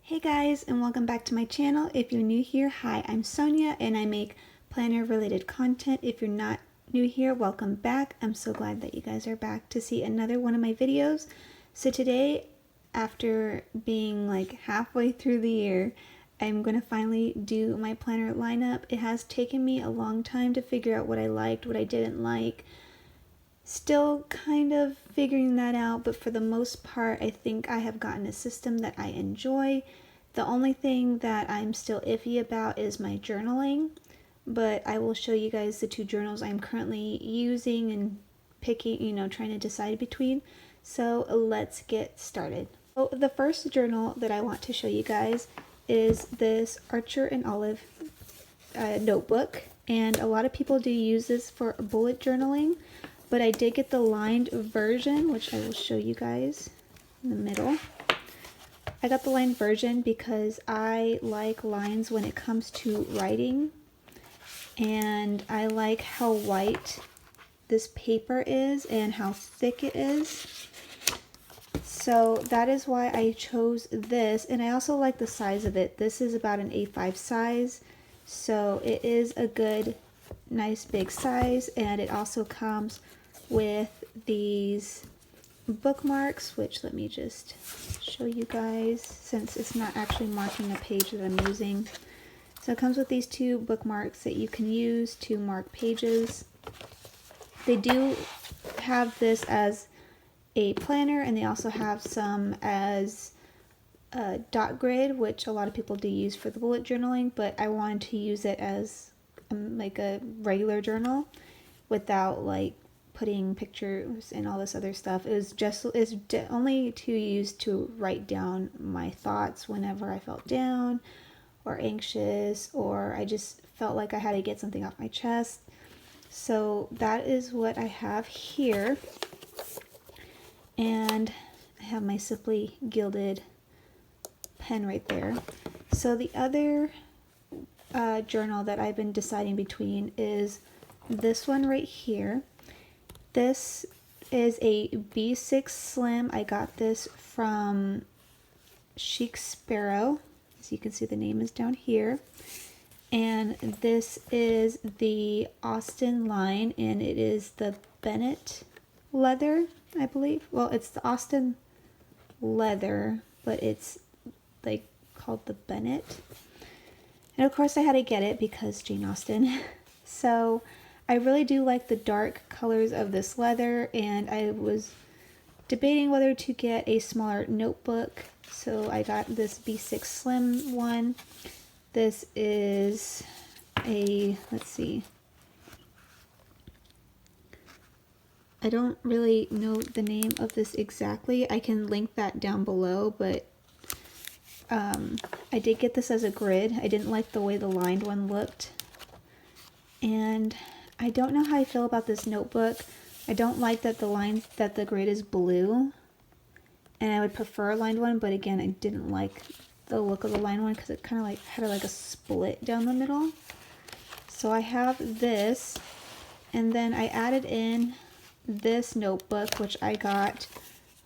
Hey guys, and welcome back to my channel. If you're new here, hi, I'm Sonia and I make planner related content. If you're not new here, welcome back. I'm so glad that you guys are back to see another one of my videos. So today, after being like halfway through the year, I'm going to finally do my planner lineup. It has taken me a long time to figure out what I liked, what I didn't like. Still kind of figuring that out, but for the most part, I think I have gotten a system that I enjoy. The only thing that I'm still iffy about is my journaling, but I will show you guys the two journals I'm currently using and picking, trying to decide between. So let's get started. So the first journal that I want to show you guys is this Archer and Olive notebook, and a lot of people do use this for bullet journaling. But I did get the lined version, which I will show you guys in the middle. I got the lined version because I like lines when it comes to writing. And I like how white this paper is and how thick it is. So that is why I chose this. And I also like the size of it. This is about an A5 size. So it is a good, nice big size. And it also comes with these bookmarks, which let me just show you guys since it's not actually marking a page that I'm using. So it comes with these two bookmarks that you can use to mark pages. They do have this as a planner, and they also have some as a dot grid, which a lot of people do use for the bullet journaling, but I wanted to use it as like a regular journal without like putting pictures and all this other stuff. It's only to use to write down my thoughts whenever I felt down or anxious, or I just felt like I had to get something off my chest. So that is what I have here, and I have my Simply Gilded pen right there. So the other journal that I've been deciding between is this one right here. This is a B6 Slim. I got this from Chic Sparrow. As you can see, the name is down here. And this is the Austen line, and it is the Bennet leather, I believe. Well, it's the Austen leather, but it's like called the Bennet. And of course I had to get it because Jane Austen. So I really do like the dark colors of this leather, and I was debating whether to get a smaller notebook. So I got this B6 Slim one. This is a, let's see, I don't really know the name of this exactly. I can link that down below, but I did get this as a grid. I didn't like the way the lined one looked. And I don't know how I feel about this notebook. I don't like that the grid is blue, and I would prefer a lined one, but again, I didn't like the look of the lined one because it kind of like had like a split down the middle. So I have this, and then I added in this notebook, which I got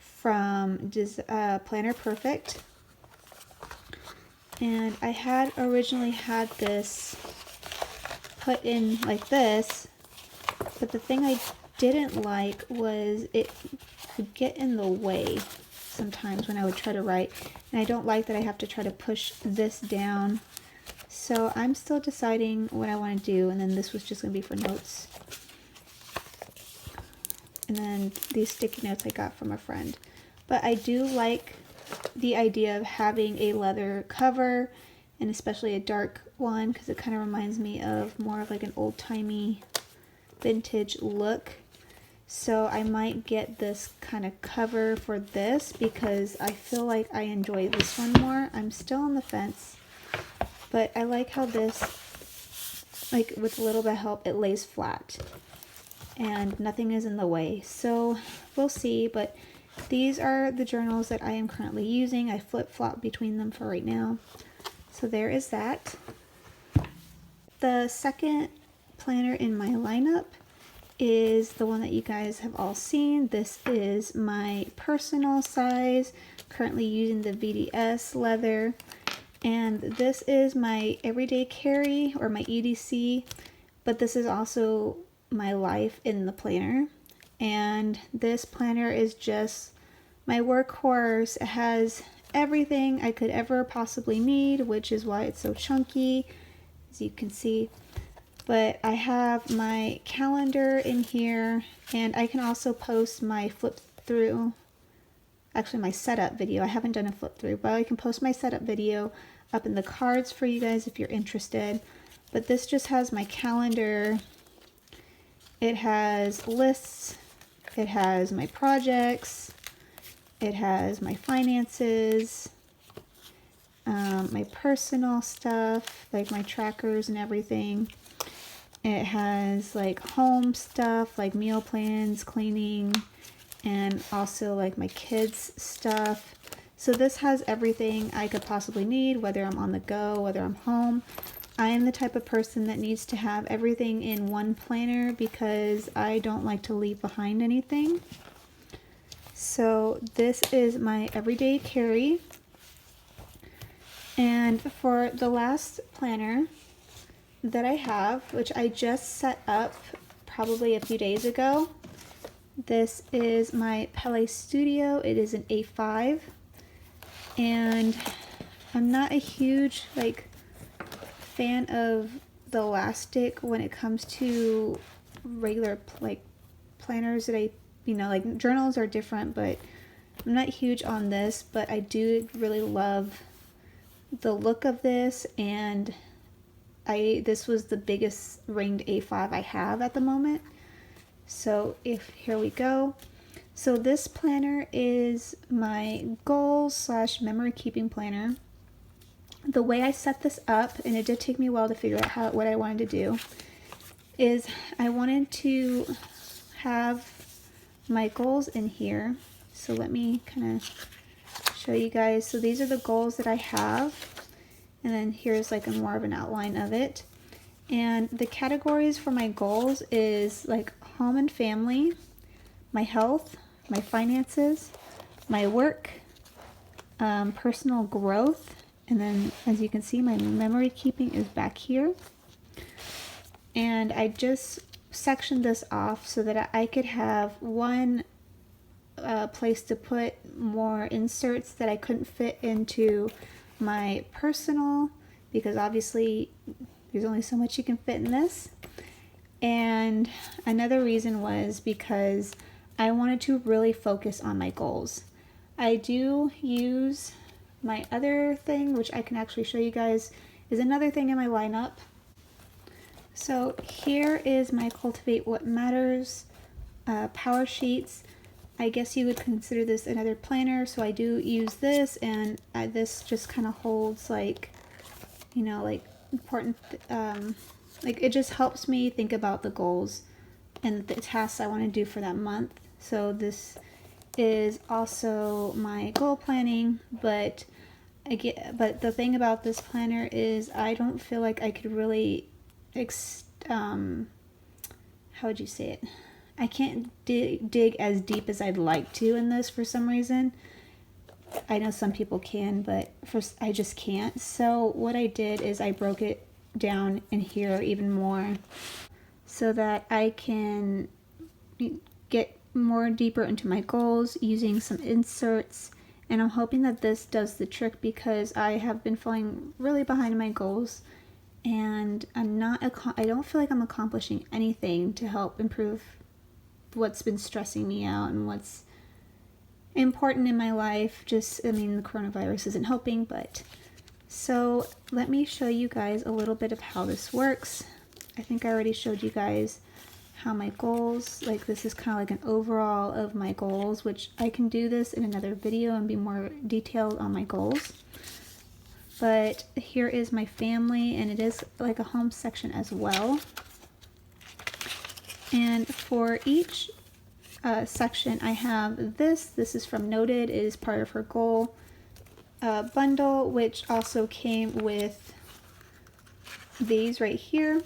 from Planner Perfect. And I had originally had this put in like this, but the thing I didn't like was it would get in the way sometimes when I would try to write, and I don't like that I have to try to push this down. So I'm still deciding what I want to do, and then this was just going to be for notes. And then these sticky notes I got from a friend. But I do like the idea of having a leather cover, and especially a dark one, because it kind of reminds me of more of like an old-timey vintage look. So I might get this kind of cover for this because I feel like I enjoy this one more. I'm still on the fence, but I like how this, like with a little bit of help, it lays flat and nothing is in the way. So we'll see, but these are the journals that I am currently using. I flip-flop between them for right now. So there is that. The second planner in my lineup is the one that you guys have all seen. This is my personal size currently using the VDS leather. And this is my everyday carry, or my EDC, but this is also my life in the planner. And this planner is just my workhorse. It has everything I could ever possibly need, which is why it's so chunky, as you can see. But I have my calendar in here, and I can also post my flip through, actually my setup video. I haven't done a flip through, but I can post my setup video up in the cards for you guys if you're interested. But this just has my calendar. It has lists, it has my projects, it has my finances, my personal stuff, like my trackers and everything. It has like home stuff, like meal plans, cleaning, and also like my kids' stuff. So this has everything I could possibly need, whether I'm on the go, whether I'm home. I am the type of person that needs to have everything in one planner because I don't like to leave behind anything. So this is my everyday carry. And for the last planner that I have, which I just set up probably a few days ago, this is my Pele Studio. It is an A5, and I'm not a huge fan of the elastic when it comes to regular planners that like journals are different, but I'm not huge on this. But I do really love the look of this, and this was the biggest ringed A5 I have at the moment. So here we go. So this planner is my goals / memory keeping planner. The way I set this up, and it did take me a while to figure out what I wanted to do, is I wanted to have my goals in here. So let me kind of show you guys. So these are the goals that I have, and then here's like a more of an outline of it. And the categories for my goals is like home and family, my health, my finances, my work, personal growth, and then as you can see, my memory keeping is back here. And I just sectioned this off so that I could have one place to put more inserts that I couldn't fit into my personal, because obviously there's only so much you can fit in this. And another reason was because I wanted to really focus on my goals. I do use my other thing, which I can actually show you guys, is another thing in my lineup. So here is my Cultivate What Matters PowerSheets. I guess you would consider this another planner, so I do use this, and this just kind of holds important, it just helps me think about the goals and the tasks I want to do for that month. So this is also my goal planning, but the thing about this planner is I don't feel like I could really how would you say it? I can't dig as deep as I'd like to in this for some reason. I know some people can, but I just can't. So what I did is I broke it down in here even more so that I can get more deeper into my goals using some inserts. And I'm hoping that this does the trick, because I have been falling really behind in my goals, and I don't feel like I'm accomplishing anything to help improve what's been stressing me out and what's important in my life. The coronavirus isn't helping, but so let me show you guys a little bit of how this works. I think I already showed you guys how my goals, this is kind of like an overall of my goals, which I can do this in another video and be more detailed on my goals. But here is my family, and it is like a home section as well. And for each section I have this is from Noted. It is part of her goal bundle, which also came with these right here.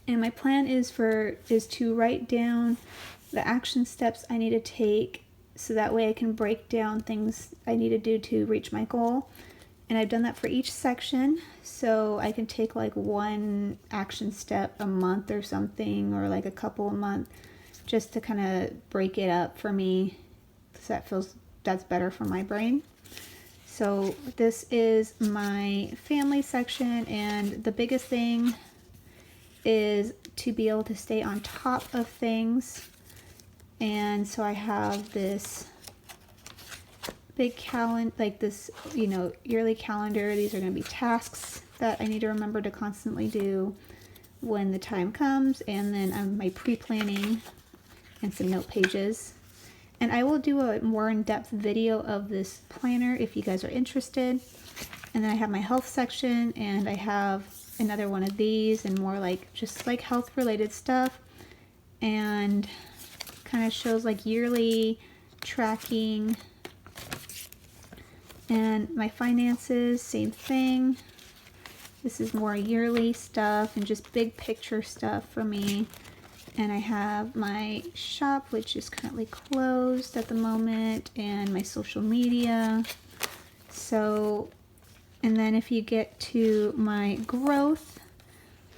And my plan is to write down the action steps I need to take so that way I can break down things I need to do to reach my goal. And I've done that for each section, so I can take like one action step a month or something, or like a couple a month, just to kind of break it up for me, because that's better for my brain. So this is my family section, and the biggest thing is to be able to stay on top of things. And so I have this big calendar, like this, you know, yearly calendar. These are going to be tasks that I need to remember to constantly do when the time comes, and then my pre-planning and some note pages. And I will do a more in-depth video of this planner if you guys are interested. And then I have my health section, and I have another one of these, and more like just like health related stuff, and kind of shows like yearly tracking. And my finances, same thing. This is more yearly stuff and just big picture stuff for me. And I have my shop, which is currently closed at the moment, and my social media. So, and then if you get to my growth,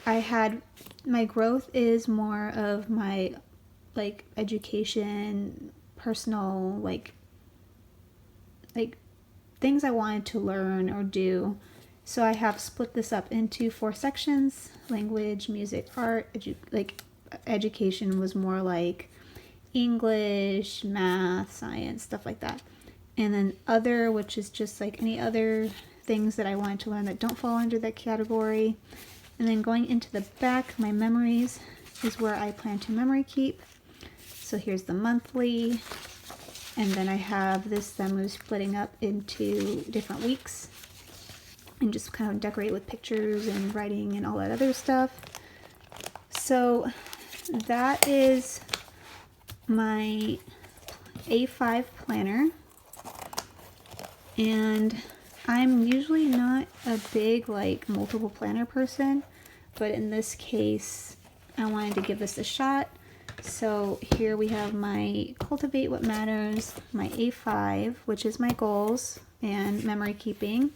my growth is more of my like education, personal, like things I wanted to learn or do. So I have split this up into 4 sections: language, music, art. Education was more like English, math, science, stuff like that. And then other, which is just like any other things that I wanted to learn that don't fall under that category. And then going into the back, my memories is where I plan to memory keep. So here's the monthly. And then I have this that I'm splitting up into different weeks, and just kind of decorate with pictures and writing and all that other stuff. So that is my A5 planner. And I'm usually not a big like multiple planner person, but in this case I wanted to give this a shot. So here we have my Cultivate What Matters, my A5, which is my goals and memory keeping,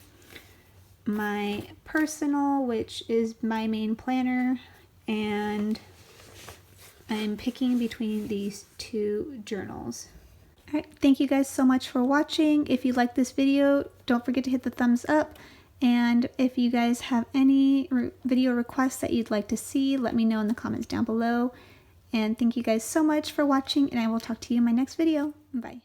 my personal, which is my main planner, and I'm picking between these 2 journals. Alright, thank you guys so much for watching. If you like this video, don't forget to hit the thumbs up. And if you guys have any video requests that you'd like to see, let me know in the comments down below. And thank you guys so much for watching, and I will talk to you in my next video. Bye.